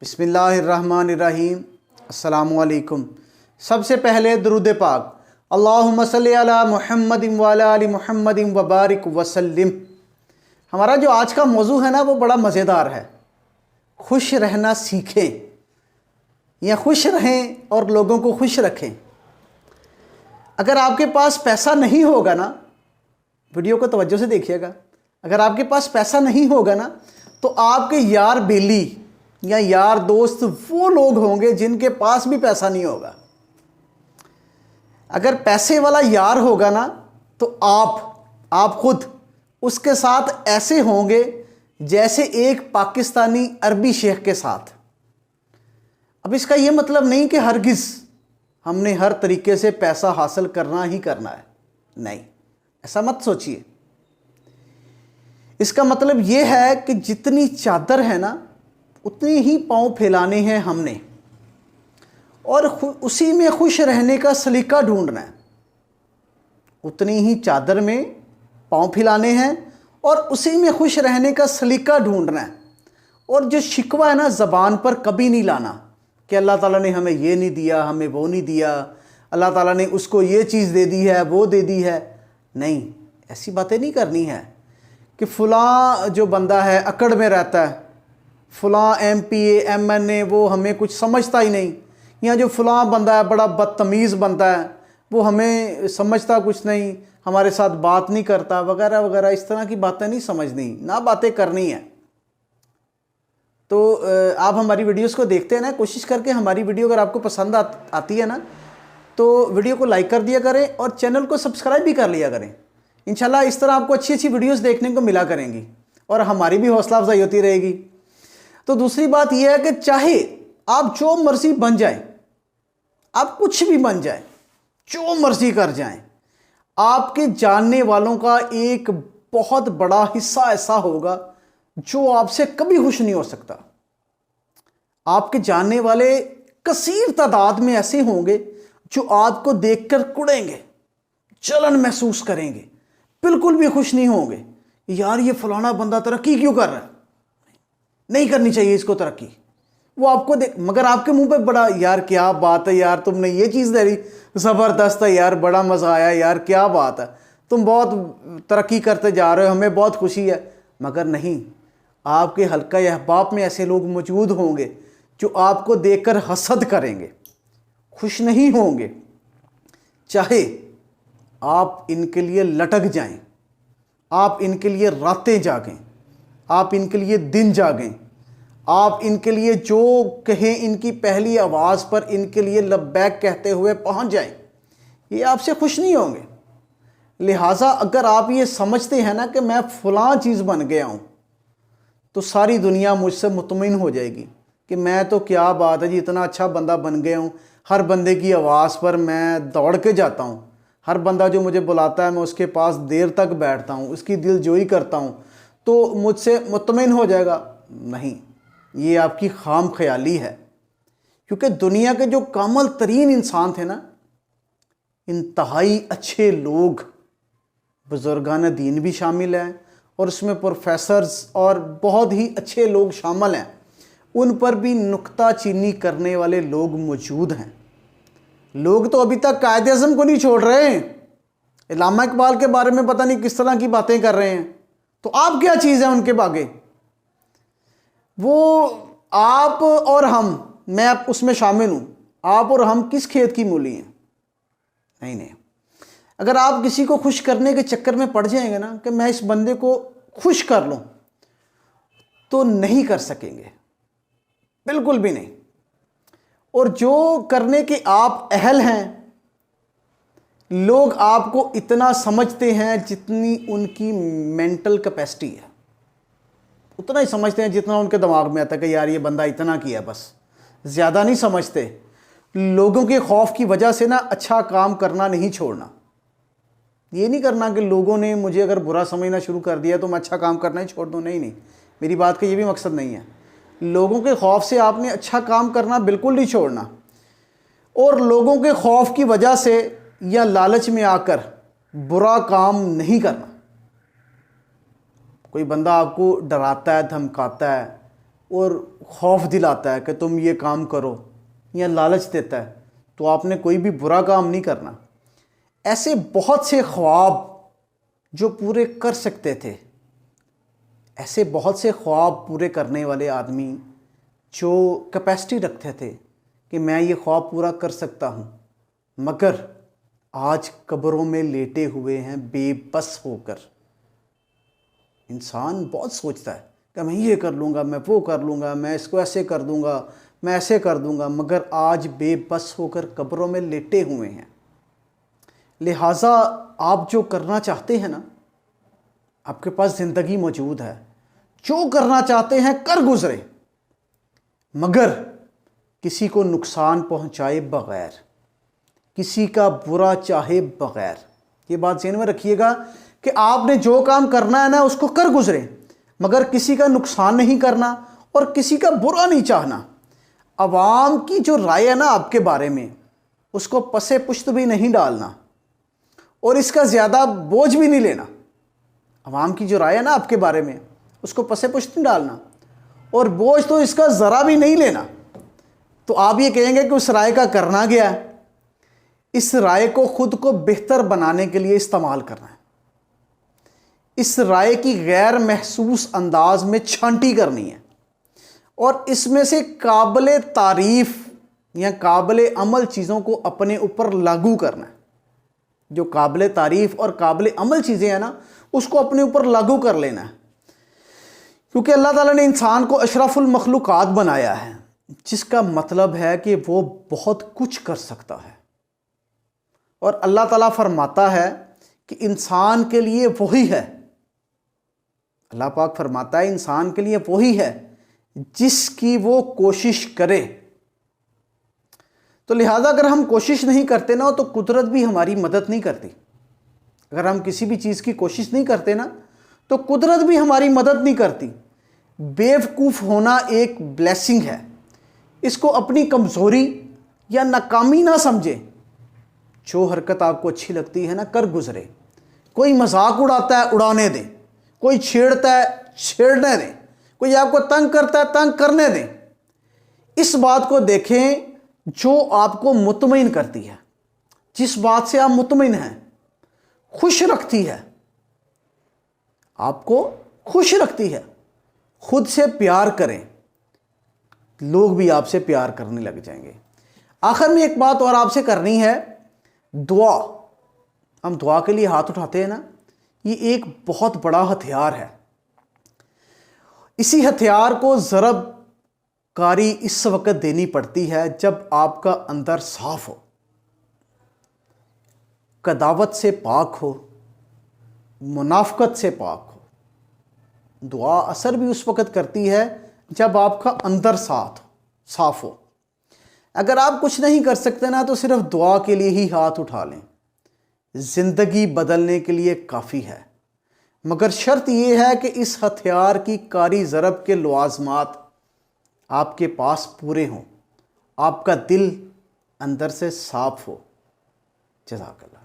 बिस्मिल्लाहिर्रहमानिर्रहीम। अस्सलामुअलैकुम। सबसे पहले दुरूद पाक, अल्लाहुम्मा सल्ली अला मुहम्मदिन व अला आलि मुहम्मदिन व बारिक वसल्लिम। हमारा जो आज का मौजू है ना, वो बड़ा मज़ेदार है। खुश रहना सीखें या खुश रहें और लोगों को खुश रखें। अगर आपके पास पैसा नहीं होगा ना, वीडियो को तवज्जो से देखिएगा, अगर आपके पास पैसा नहीं होगा ना, तो आपके यार बेली या यार दोस्त वो लोग होंगे जिनके पास भी पैसा नहीं होगा। अगर पैसे वाला यार होगा ना, तो आप खुद उसके साथ ऐसे होंगे जैसे एक पाकिस्तानी अरबी शेख के साथ। अब इसका यह मतलब नहीं कि हरगिज़ हमने हर तरीके से पैसा हासिल करना ही करना है, नहीं, ऐसा मत सोचिए। इसका मतलब यह है कि जितनी चादर है ना, उतनी ही पांव फैलाने हैं हमने, और उसी में खुश रहने का सलीका ढूंढना है। उतनी ही चादर में पांव फैलाने हैं और उसी में खुश रहने का सलीका ढूंढना है। और जो शिकवा है ना, ज़बान पर कभी नहीं लाना कि अल्लाह ताला ने हमें ये नहीं दिया, हमें वो नहीं दिया, अल्लाह ताला ने उसको ये चीज़ दे दी है, वो दे दी है। नहीं, ऐसी बातें नहीं करनी है कि फ़लाँ जो बंदा है अकड़ में रहता है, फ़लाँ MPA MNA वो हमें कुछ समझता ही नहीं, या जो फ़लाँ बंदा है बड़ा बदतमीज़ बनता है, वो हमें समझता कुछ नहीं, हमारे साथ बात नहीं करता, वगैरह वगैरह। इस तरह की बातें नहीं समझनी, ना बातें करनी है। तो आप हमारी वीडियोस को देखते हैं ना, कोशिश करके हमारी वीडियो अगर आपको पसंद आती है ना, तो वीडियो को लाइक कर दिया करें और चैनल को सब्सक्राइब भी कर लिया करें। इंशाल्लाह इस तरह आपको अच्छी अच्छी वीडियोस देखने को मिला करेंगी और हमारी भी हौसला अफजाई होती रहेगी। तो दूसरी बात यह है कि चाहे आप जो मर्जी बन जाएं, आप कुछ भी बन जाएं, जो मर्जी कर जाएं, आपके जानने वालों का एक बहुत बड़ा हिस्सा ऐसा होगा जो आपसे कभी खुश नहीं हो सकता। आपके जानने वाले कसीर तादाद में ऐसे होंगे जो आपको देखकर कुड़ेंगे, जलन महसूस करेंगे, बिल्कुल भी खुश नहीं होंगे। यार ये फलाना बंदा तरक्की क्यों कर रहा है, नहीं करनी चाहिए इसको तरक्की। वो आपको देख, मगर आपके मुंह पे बड़ा, यार क्या बात है यार, तुमने ये चीज़ दे दी, ज़बरदस्त है यार, बड़ा मज़ा आया यार, क्या बात है, तुम बहुत तरक्की करते जा रहे हो, हमें बहुत खुशी है। मगर नहीं, आपके हल्का अहबाब में ऐसे लोग मौजूद होंगे जो आपको देखकर हसद करेंगे, खुश नहीं होंगे। चाहे आप इनके लिए लटक जाएं, आप इनके लिए रातें जागें, आप इनके लिए दिन जागें, आप इनके लिए जो कहें, इनकी पहली आवाज़ पर इनके लिए लब्बैक कहते हुए पहुंच जाएं, ये आपसे खुश नहीं होंगे। लिहाजा अगर आप ये समझते हैं ना कि मैं फ़लाँ चीज़ बन गया हूँ, तो सारी दुनिया मुझसे मुतमिन हो जाएगी कि मैं तो, क्या बात है जी, इतना अच्छा बंदा बन गया हूँ, हर बंदे की आवाज़ पर मैं दौड़ के जाता हूँ, हर बंदा जो मुझे बुलाता है मैं उसके पास देर तक बैठता हूँ, उसकी दिलजोई करता हूँ, तो मुझसे मुतमिन हो जाएगा। नहीं, ये आपकी खाम ख्याली है। क्योंकि दुनिया के जो कामल तरीन इंसान थे ना, इंतहाई अच्छे लोग, बुजुर्गान दीन भी शामिल हैं और उसमें प्रोफेसर्स और बहुत ही अच्छे लोग शामिल हैं, उन पर भी नुक्ता चीनी करने वाले लोग मौजूद हैं। लोग तो अभी तक कायदे आज़म को नहीं छोड़ रहे हैं, इल्लामा इकबाल के बारे में पता नहीं किस तरह की बातें कर रहे हैं। तो आप क्या चीज़ है उनके बागे? वो आप और हम, मैं उसमें शामिल हूँ, आप और हम किस खेत की मूली हैं? नहीं। अगर आप किसी को खुश करने के चक्कर में पड़ जाएंगे ना कि मैं इस बंदे को खुश कर लूं, तो नहीं कर सकेंगे, बिल्कुल भी नहीं। और जो करने के आप अहल हैं, लोग आपको इतना समझते हैं जितनी उनकी मेंटल कैपेसिटी है, उतना ही समझते हैं जितना उनके दिमाग में आता है कि यार ये बंदा इतना किया, बस ज़्यादा नहीं समझते। लोगों के खौफ की वजह से ना अच्छा काम करना नहीं छोड़ना। ये नहीं करना कि लोगों ने मुझे अगर बुरा समझना शुरू कर दिया तो मैं अच्छा काम करना ही छोड़ दूँ। नहीं, मेरी बात का ये भी मकसद नहीं है। लोगों के खौफ से आपने अच्छा काम करना बिल्कुल नहीं छोड़ना, और लोगों के खौफ की वजह से या लालच में आकर बुरा काम नहीं करना। कोई बंदा आपको डराता है, धमकाता है, और खौफ दिलाता है कि तुम ये काम करो, या लालच देता है तो आपने कोई भी बुरा काम नहीं करना। ऐसे बहुत से ख्वाब जो पूरे कर सकते थे, ऐसे बहुत से ख्वाब पूरे करने वाले आदमी जो कैपेसिटी रखते थे कि मैं ये ख्वाब पूरा कर सकता हूँ, मगर आज कब्रों में लेटे हुए हैं बेबस होकर। इंसान बहुत सोचता है कि मैं ये कर लूँगा, मैं वो कर लूँगा, मैं इसको ऐसे कर दूँगा, मैं ऐसे कर दूँगा, मगर आज बेबस होकर कब्रों में लेटे हुए हैं। लिहाजा आप जो करना चाहते हैं ना, आपके पास ज़िंदगी मौजूद है, जो करना चाहते हैं कर गुजरे, मगर किसी को नुकसान पहुंचाए बगैर, किसी का बुरा चाहे बगैर। ये बात ज़हन में रखिएगा कि आपने जो काम करना है ना उसको कर गुजरे, मगर किसी का नुकसान नहीं करना और किसी का बुरा नहीं चाहना। अवाम की जो राय है ना आपके बारे में, उसको पसे पुश्त भी नहीं डालना और इसका ज़्यादा बोझ भी नहीं लेना। अवाम की जो राय है ना आपके बारे में, उसको पसे पुश्त नहीं डालना और बोझ तो इसका ज़रा भी नहीं लेना। तो आप ये कहेंगे कि उस राय का करना गया है, इस राय को खुद को बेहतर बनाने के लिए इस्तेमाल करना है। इस राय की गैर महसूस अंदाज में छांटी करनी है और इसमें से काबिल तारीफ या काबिल अमल चीज़ों को अपने ऊपर लागू करना है। जो काबिल तारीफ और काबिल अमल चीज़ें हैं ना, उसको अपने ऊपर लागू कर लेना है, क्योंकि अल्लाह ताला ने इंसान को अशरफुल मखलूक़ात बनाया है, जिसका मतलब है कि वो बहुत कुछ कर सकता है। और अल्लाह ताला फरमाता है कि इंसान के लिए वही है, अल्लाह पाक फरमाता है इंसान के लिए वही है जिसकी वो कोशिश करे। तो लिहाजा अगर हम कोशिश नहीं करते ना, तो कुदरत भी हमारी मदद नहीं करती। अगर हम किसी भी चीज़ की कोशिश नहीं करते ना, तो कुदरत भी हमारी मदद नहीं करती। बेवकूफ़ होना एक ब्लेसिंग है, इसको अपनी कमज़ोरी या नाकामी ना समझे। जो हरकत आपको अच्छी लगती है ना, कर गुजरे। कोई मजाक उड़ाता है, उड़ाने दें। कोई छेड़ता है, छेड़ने दें। कोई आपको तंग करता है, तंग करने दें। इस बात को देखें जो आपको मुतमईन करती है, जिस बात से आप मुतमईन हैं, खुश रखती है, आपको खुश रखती है। खुद से प्यार करें, लोग भी आपसे प्यार करने लग जाएंगे। आखिर में एक बात और आपसे करनी है, दुआ। हम दुआ के लिए हाथ उठाते हैं ना, ये एक बहुत बड़ा हथियार है। इसी हथियार को ज़रब कारी इस वक्त देनी पड़ती है जब आपका अंदर साफ हो, कदावत से पाक हो, मुनाफकत से पाक हो। दुआ असर भी उस वक्त करती है जब आपका अंदर साफ हो। अगर आप कुछ नहीं कर सकते ना, तो सिर्फ दुआ के लिए ही हाथ उठा लें। ज़िंदगी बदलने के लिए काफ़ी है, मगर शर्त यह है कि इस हथियार की कारी ज़रब के लवाज़मात आपके पास पूरे हों, आपका दिल अंदर से साफ हो। जज़ाकल्लाह।